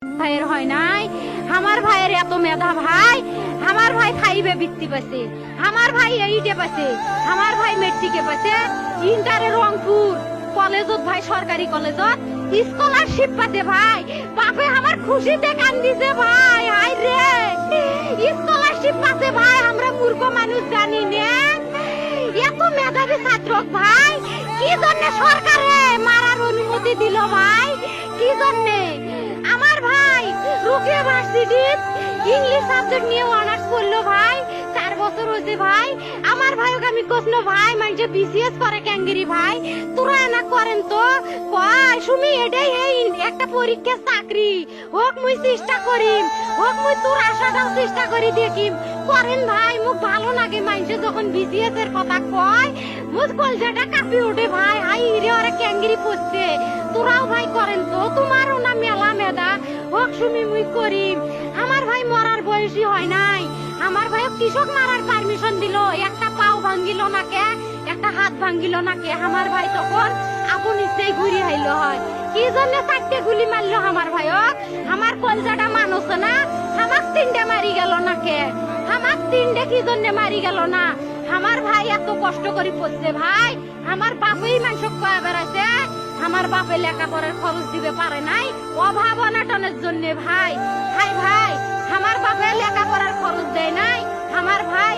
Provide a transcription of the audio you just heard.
ভাইয়ের হয় নাই, আমার ভাইয়ের এত মেধা ভাই, আমার ভাই ফাইভে বৃত্তি পাচ্ছে, আমার ভাই এইটে পাচ্ছে, আমার ভাই মেট্রিকে পাচ্ছে, ইন্টারে রংপুর কলেজত ভাই সরকারি কলেজত স্কলারশিপ পাতে ভাই, বাপে আমার খুশিতে কান্দিছে ভাই, হাই রে স্কলারশিপ পাতে ভাই, আমরা মূর্খ মানুষ জানি না এত মেধাবী ছাত্র ভাই, কি জন্য সরকারে মারার অনুমতি দিল ভাই, কি জন্য? আমার ভাই রুকিয়া ভার্সিটি ইংলিশ সাবজেক্ট নিয়ে অনার্স করলো ভাই, 4 বছর হয়েছে ভাই, আমার ভাইকে আমি কইলো ভাই মানে বিসিএস করে ক্যাঙ্গেরি ভাই, তোরা না করেন তো কয় সুমি এটাই এই একটা পরীক্ষা চাকরি হোক মুই চেষ্টা করিম, হোক মুই তোর আশাটাও চেষ্টা করি দেখিম, করেন ভাই মুখ ভালো লাগে মানুষে যখন বিসিএস এর কথা কয়, মুখ কলজাটা কাঁপি ওঠে ভাই, হাই রে ওরা ক্যাঙ্গেরি পড়ছে, তোরাও ভাই করেন তো, তোমারও না মেলা মেধা, হোক সুমি মুই করিম। আমার ভাই মরার বয়সী হয় নাই, আমার ভাই কৃষক মারার পারমিশন দিল, একটা পাও ভাঙ্গিল না কে, একটা হাত ভাঙ্গিল না কে, আমার ভাই তখন আপন ইচ্ছেই ঘুরি আইল হয়, কি জন্য 4টে গুলি মারলো আমার ভাইক, আমার কলজাটা মানুষ না, আমার 3টে মারি গেল না কে, আমার 3টে কি জন্য মারি গেল না, আমার ভাই এত কষ্ট করে পড়ছে ভাই, আমার বাপই মানুষ কয়া বেড়াইছে, আমার বাপে লেখাপড়ার খরচ দিবে পারে নাই অভাব অনাটনের জন্য ভাই, ভাই ভাই আমার বাপে লেখাপড়ার খরচ দেয় নাই, আমার ভাই